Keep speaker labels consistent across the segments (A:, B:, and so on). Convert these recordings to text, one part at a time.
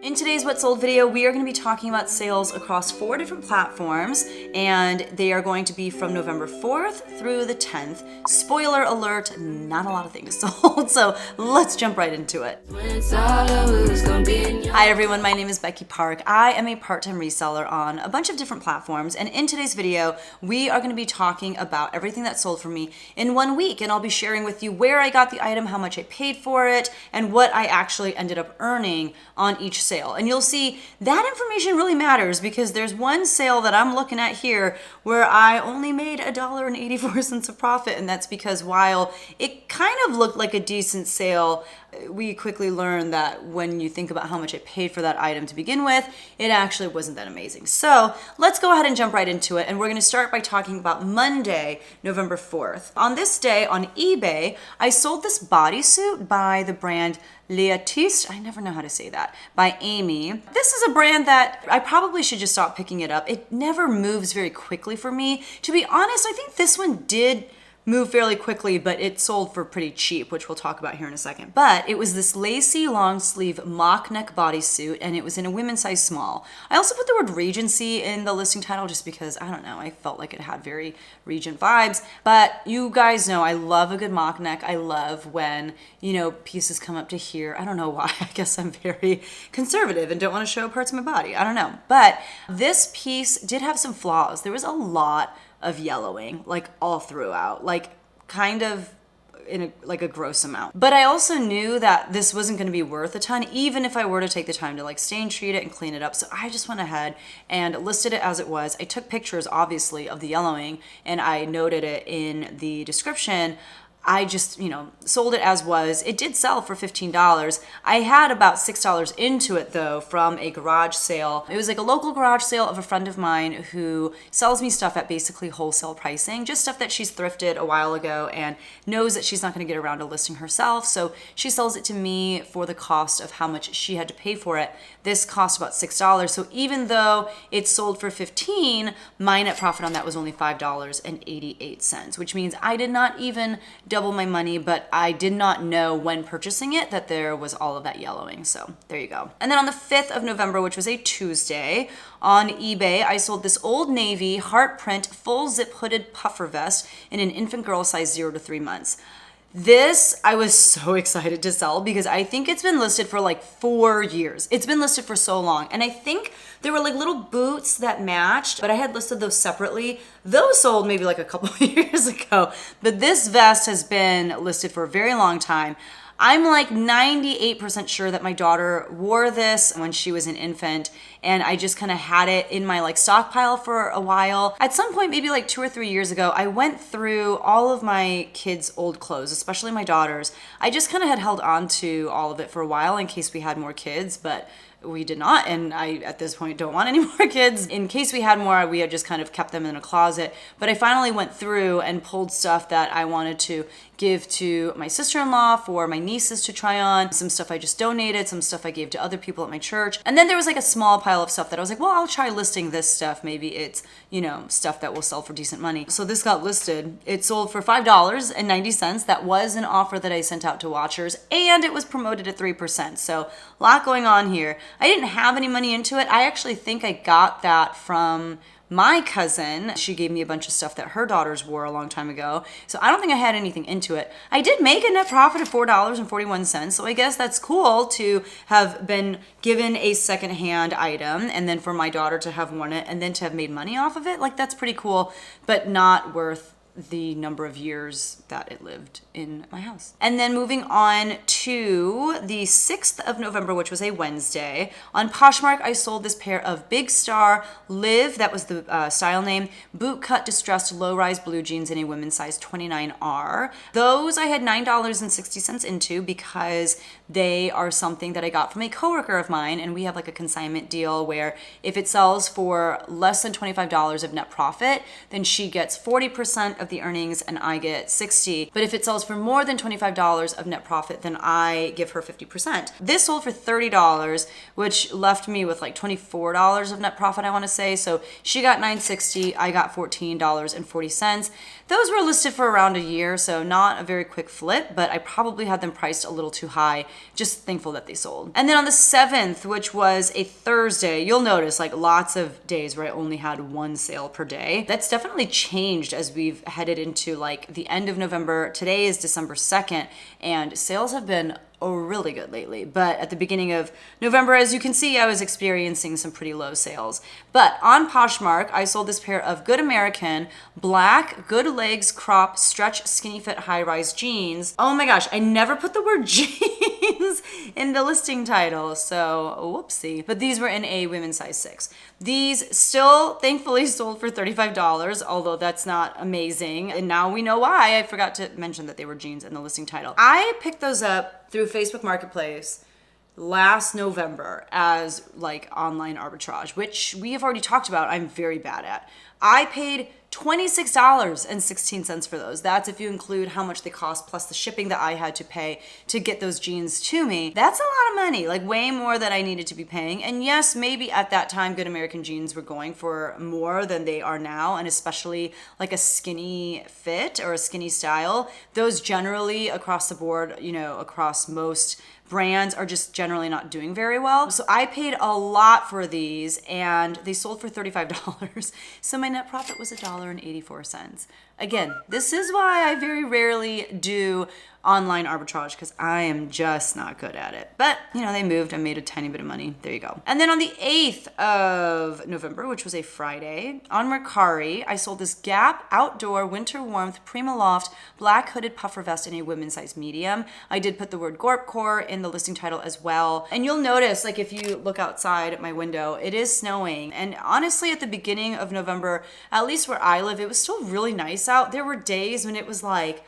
A: In today's What Sold video, we are going to be talking about sales across 4 different platforms, and they are going to be from November 4th through the 10th. Spoiler alert, not a lot of things sold, so let's jump right into it. Hi everyone, my name is Becky Park. I am a part-time reseller on a bunch of different platforms, and in today's video, we are going to be talking about everything that sold for me in 1 week, and I'll be sharing with you where I got the item, how much I paid for it, and what I actually ended up earning on each sale. And you'll see that information really matters because there's one sale that I'm looking at here where I only made $1.84 of profit, and that's because while it kind of looked like a decent sale, we quickly learned that when you think about how much I paid for that item to begin with, it actually wasn't that amazing. So let's go ahead and jump right into it. And we're going to start by talking about Monday, November 4th. On this day on eBay, I sold this bodysuit by the brand Ti Steele, I never know how to say that, by Amy. This is a brand that I probably should just stop picking it up. It never moves very quickly for me. To be honest, I think this one did move fairly quickly, but it sold for pretty cheap, which we'll talk about here in a second. But it was this lacy long sleeve mock neck bodysuit, and it was in a women's size small. I also put the word Regency in the listing title just because, I don't know, I felt like it had very Regent vibes. But you guys know I love a good mock neck. I love when, pieces come up to here. I don't know why. I guess I'm very conservative and don't want to show parts of my body. I don't know. But this piece did have some flaws. There was a lot of yellowing, like all throughout, like kind of in a gross amount. But I also knew that this wasn't going to be worth a ton, even if I were to take the time to stain treat it and clean it up. So I just went ahead and listed it as it was. I took pictures, obviously, of the yellowing, and I noted it in the description. I just, sold it as was. It did sell for $15. I had about $6 into it though from a garage sale. It was like a local garage sale of a friend of mine who sells me stuff at basically wholesale pricing, just stuff that she's thrifted a while ago and knows that she's not going to get around to listing herself. So she sells it to me for the cost of how much she had to pay for it. This cost about $6. So even though it sold for $15, my net profit on that was only $5.88, which means I did not even double my money, but I did not know when purchasing it that there was all of that yellowing. So there you go. And then on the 5th of November, which was a Tuesday, on eBay, I sold this Old Navy heart print full zip hooded puffer vest in an infant girl size 0 to 3 months. This, I was so excited to sell because I think it's been listed for 4 years. It's been listed for so long. And I think there were little boots that matched, but I had listed those separately. Those sold maybe a couple of years ago. But this vest has been listed for a very long time. I'm 98% sure that my daughter wore this when she was an infant, and I just kind of had it in my stockpile for a while. At some point, maybe 2 or 3 years ago, I went through all of my kids' old clothes, especially my daughter's. I just kind of had held on to all of it for a while in case we had more kids, but we did not, and I, at this point, don't want any more kids. In case we had more, we had just kind of kept them in a closet. But I finally went through and pulled stuff that I wanted to give to my sister-in-law, for my nieces to try on, some stuff I just donated, some stuff I gave to other people at my church. And then there was a small pile of stuff that I was well, I'll try listing this stuff. Maybe it's, stuff that will sell for decent money. So this got listed. It sold for $5.90. That was an offer that I sent out to watchers, and it was promoted at 3%. So a lot going on here. I didn't have any money into it. I actually think I got that from my cousin. She gave me a bunch of stuff that her daughters wore a long time ago. So I don't think I had anything into it. I did make a net profit of $4.41. So I guess that's cool to have been given a secondhand item and then for my daughter to have worn it and then to have made money off of it. That's pretty cool, but not worth the number of years that it lived in my house. And then moving on to the 6th of November, which was a Wednesday, on Poshmark, I sold this pair of Big Star Live, that was the style name, boot cut distressed low-rise blue jeans in a women's size 29R. Those I had $9.60 into because they are something that I got from a coworker of mine, and we have a consignment deal where if it sells for less than $25 of net profit, then she gets 40% of of the earnings and I get 60. But if it sells for more than $25 of net profit, then I give her 50%. This sold for $30, which left me with like $24 of net profit, I want to say. So she got $9.60, I got $14.40. Those were listed for around a year, so not a very quick flip, but I probably had them priced a little too high. Just thankful that they sold. And then on the 7th, which was a Thursday, you'll notice like lots of days where I only had one sale per day. That's definitely changed as we've headed into like the end of November. Today is December 2nd, and sales have been really good lately. But at the beginning of November, as you can see, I was experiencing some pretty low sales. But on Poshmark, I sold this pair of Good American black good legs crop stretch skinny fit high rise jeans. Oh my gosh, I never put the word jeans in the listing title, so whoopsie. But these were in a women's size 6. These still thankfully sold for $35, although that's not amazing. And now we know why. I forgot to mention that they were jeans in the listing title. I picked those up through Facebook Marketplace last November as like online arbitrage, which we have already talked about I'm very bad at. I paid $26.16 for those. That's if you include how much they cost plus the shipping that I had to pay to get those jeans to me. That's a lot of money, like way more than I needed to be paying. And yes, maybe at that time Good American jeans were going for more than they are now, and especially like a skinny fit or a skinny style. Those generally across the board, you know, across most brands are just generally not doing very well. So I paid a lot for these and they sold for $35. So my net profit was $1.84. Again, this is why I very rarely do online arbitrage, because I am just not good at it. But, you know, they moved. I made a tiny bit of money. There you go. And then on the 8th of November, which was a Friday, on Mercari, I sold this Gap Outdoor Winter Warmth Prima Loft black hooded puffer vest in a women's size medium. I did put the word Gorpcore in the listing title as well. And you'll notice, like if you look outside at my window, it is snowing. And honestly, at the beginning of November, at least where I live, it was still really nice out. There were days when it was like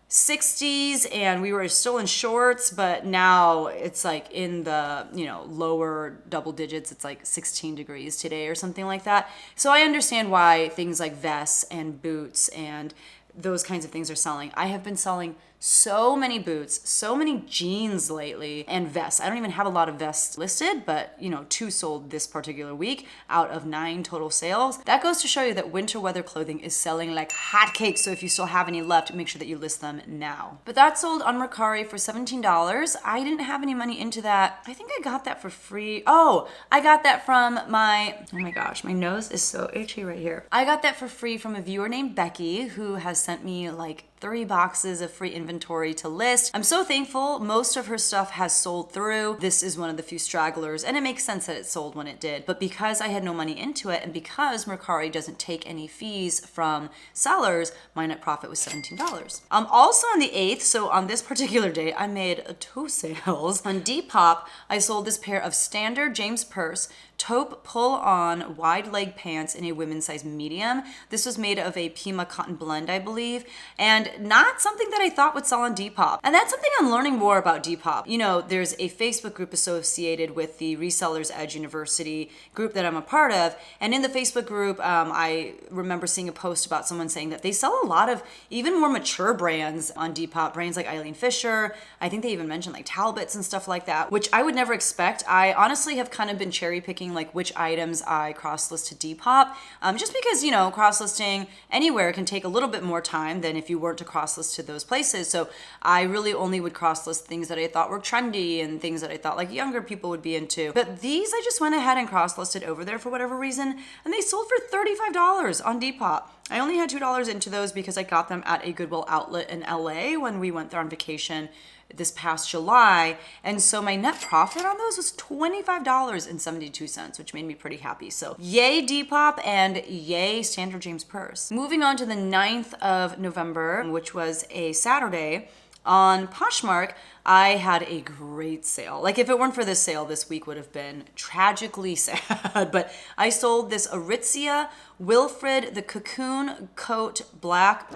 A: 60s and we were still in shorts, but now it's like in the, you know, lower double digits. It's like 16 degrees today or something like that. So I understand why things like vests and boots and those kinds of things are selling. I have been selling so many boots, so many jeans lately, and vests. I don't even have a lot of vests listed, but you know, 2 sold this particular week out of 9 total sales. That goes to show you that winter weather clothing is selling like hotcakes. So if you still have any left, make sure that you list them now. But that sold on Mercari for $17. I didn't have any money into that. I think I got that for free. Oh, I got that from oh my gosh, my nose is so itchy right here. I got that for free from a viewer named Becky, who has sent me like 3 boxes of free inventory to list. I'm so thankful. Most of her stuff has sold through. This is one of the few stragglers, and it makes sense that it sold when it did. But because I had no money into it, and because Mercari doesn't take any fees from sellers, my net profit was $17. Also on the 8th, so on this particular day, I made 2 sales. On Depop, I sold this pair of standard James Purse taupe pull-on wide leg pants in a women's size medium. This was made of a Pima cotton blend, I believe, and not something that I thought would sell on Depop. And that's something I'm learning more about Depop. You know, there's a Facebook group associated with the Resellers Edge University group that I'm a part of, and in the Facebook group, I remember seeing a post about someone saying that they sell a lot of even more mature brands on Depop, brands like Eileen Fisher. I think they even mentioned like Talbots and stuff like that, which I would never expect. I honestly have kind of been cherry picking like which items I cross-list to Depop, just because, you know, cross-listing anywhere can take a little bit more time than if you weren't to cross-list to those places. So I really only would cross-list things that I thought were trendy and things that I thought like younger people would be into. But these I just went ahead and cross-listed over there for whatever reason, and they sold for $35 on Depop. I only had $2 into those because I got them at a Goodwill outlet in LA when we went there on vacation this past July, and so my net profit on those was $25.72, which made me pretty happy. So yay Depop and yay Standard James Purse. Moving on to the 9th of November, which was a Saturday, on Poshmark, I had a great sale. Like if it weren't for this sale, this week would have been tragically sad, but I sold this Aritzia Wilfred the Cocoon Coat Black.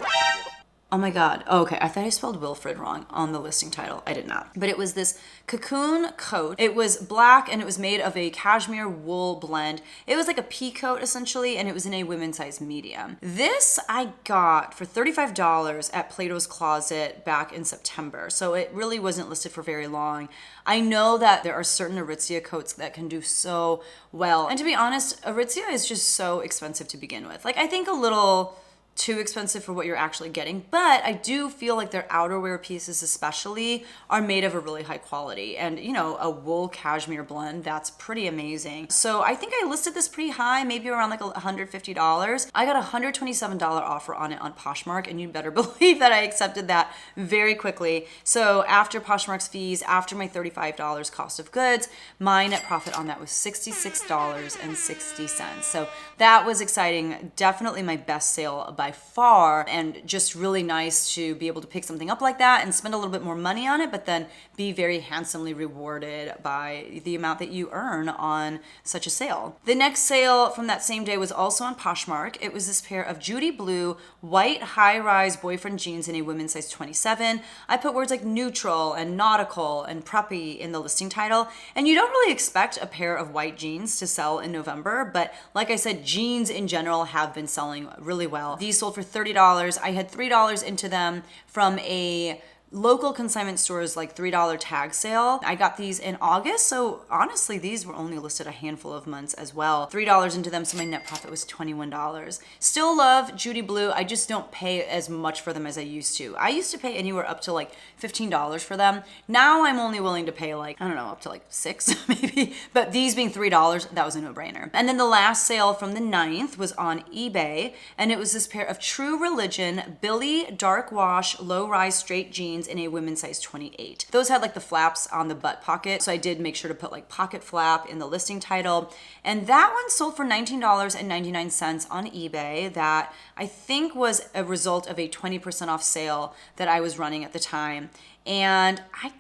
A: Oh my God. Oh, okay. I thought I spelled Wilfred wrong on the listing title. I did not. But it was this cocoon coat. It was black and it was made of a cashmere wool blend. It was like a pea coat essentially, and it was in a women's size medium. This I got for $35 at Plato's Closet back in September. So it really wasn't listed for very long. I know that there are certain Aritzia coats that can do so well. And to be honest, Aritzia is just so expensive to begin with. Like, I think a little too expensive for what you're actually getting, but I do feel like their outerwear pieces especially are made of a really high quality, and you know, a wool cashmere blend, that's pretty amazing. So I think I listed this pretty high, maybe around like $150. I got a $127 offer on it on Poshmark, and you better believe that I accepted that very quickly. So after Poshmark's fees, after my $35 cost of goods, my net profit on that was $66.60. So that was exciting. Definitely my best sale by far, and just really nice to be able to pick something up like that and spend a little bit more money on it, but then be very handsomely rewarded by the amount that you earn on such a sale. The next sale from that same day was also on Poshmark. It was this pair of Judy Blue white high-rise boyfriend jeans in a women's size 27. I put words like neutral and nautical and preppy in the listing title, and you don't really expect a pair of white jeans to sell in November, but like I said, jeans in general have been selling really well. These sold for $30. I had $3 into them from a local consignment store's like $3 tag sale. I got these in August, so honestly these were only listed a handful of months as well. $3 into them, so my net profit was $21. Still love Judy Blue. I just don't pay as much for them as I used to. I used to pay anywhere up to like $15 for them. Now I'm only willing to pay like, I don't know, up to like $6 maybe, but these being $3, that was a no-brainer. And then the last sale from the 9th was on eBay, and it was this pair of True Religion Billy dark wash low-rise straight jeans in a women's size 28. Those had like the flaps on the butt pocket, so I did make sure to put like pocket flap in the listing title. And that one sold for $19.99 on eBay. That I think was a result of a 20% off sale that I was running at the time. And I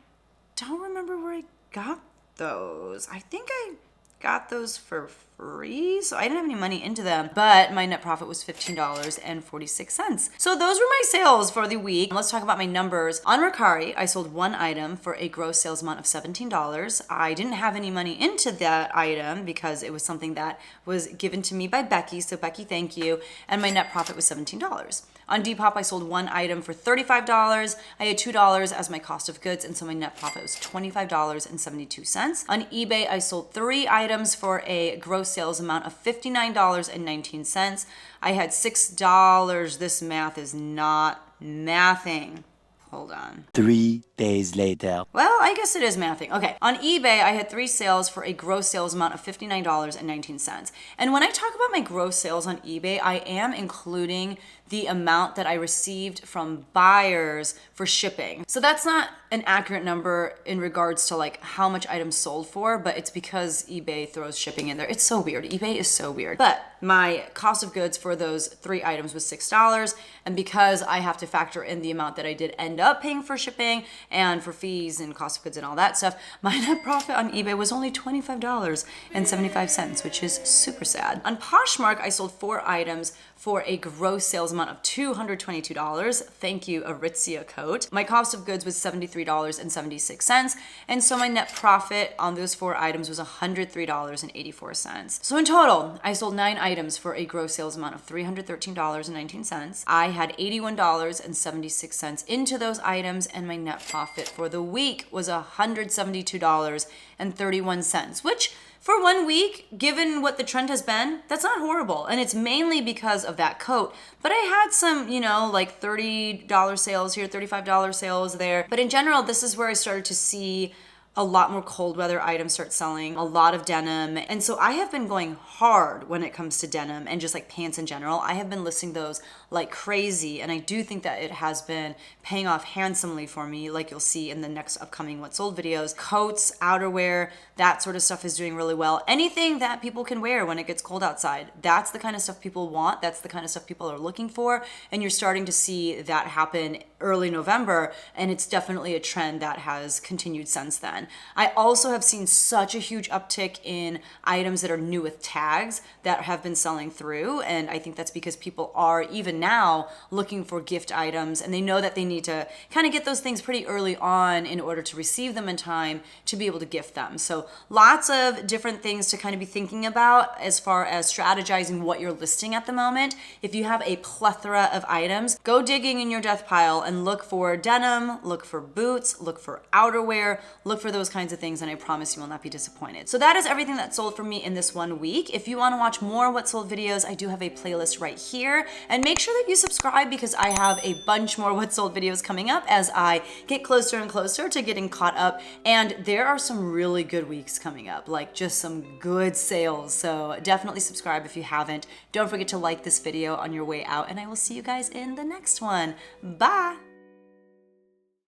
A: don't remember where I got those. I think I got those for free, so I didn't have any money into them, but my net profit was $15.46. So those were my sales for the week. Let's talk about my numbers. On Mercari, I sold one item for a gross sales amount of $17. I didn't have any money into that item because it was something that was given to me by Becky, so Becky, thank you, and my net profit was $17. On Depop, I sold one item for $35. I had $2 as my cost of goods, and so my net profit was $25.72. On eBay, I sold 3 items for a gross sales amount of $59.19. I had $6. This math is not mathing. Hold on.
B: 3 days later.
A: Well, I guess it is mathing. Okay. On eBay, I had 3 sales for a gross sales amount of $59.19. And when I talk about my gross sales on eBay, I am including the amount that I received from buyers for shipping. So that's not an accurate number in regards to like how much items sold for, but it's because eBay throws shipping in there. It's so weird. eBay is so weird. But my cost of goods for those 3 items was $6. And because I have to factor in the amount that I did end up paying for shipping and for fees and cost of goods and all that stuff, my net profit on eBay was only $25.75, which is super sad. On Poshmark, I sold 4 items for a gross sales amount of $222. Thank you, Aritzia coat. My cost of goods was $73.76, and so my net profit on those 4 items was $103.84. So in total, I sold 9 items for a gross sales amount of $313.19. I had $81.76 into those items, and my net profit for the week was $172.31, which for 1 week, given what the trend has been, that's not horrible. And it's mainly because of that coat. But I had some, you know, like $30 sales here, $35 sales there. But in general, this is where I started to see a lot more cold weather items start selling, a lot of denim. And so I have been going hard when it comes to denim and just like pants in general. I have been listing those like crazy, and I do think that it has been paying off handsomely for me, like you'll see in the next upcoming What Sold videos. Coats, outerwear, that sort of stuff is doing really well. Anything that people can wear when it gets cold outside, that's the kind of stuff people want, that's the kind of stuff people are looking for, and you're starting to see that happen early November, and it's definitely a trend that has continued since then. done. I also have seen such a huge uptick in items that are new with tags that have been selling through. And I think that's because people are even now looking for gift items, and they know that they need to kind of get those things pretty early on in order to receive them in time to be able to gift them. So lots of different things to kind of be thinking about as far as strategizing what you're listing at the moment. If you have a plethora of items, go digging in your death pile and look for denim, look for boots, look for outerwear, look for those kinds of things, and I promise you will not be disappointed. So that is everything that sold for me in this 1 week. If you want to watch more what sold videos, I do have a playlist right here, and make sure that you subscribe because I have a bunch more what sold videos coming up as I get closer and closer to getting caught up, and there are some really good weeks coming up, like just some good sales. So definitely subscribe if you haven't. Don't forget to like this video on your way out, and I will see you guys in the next one. Bye.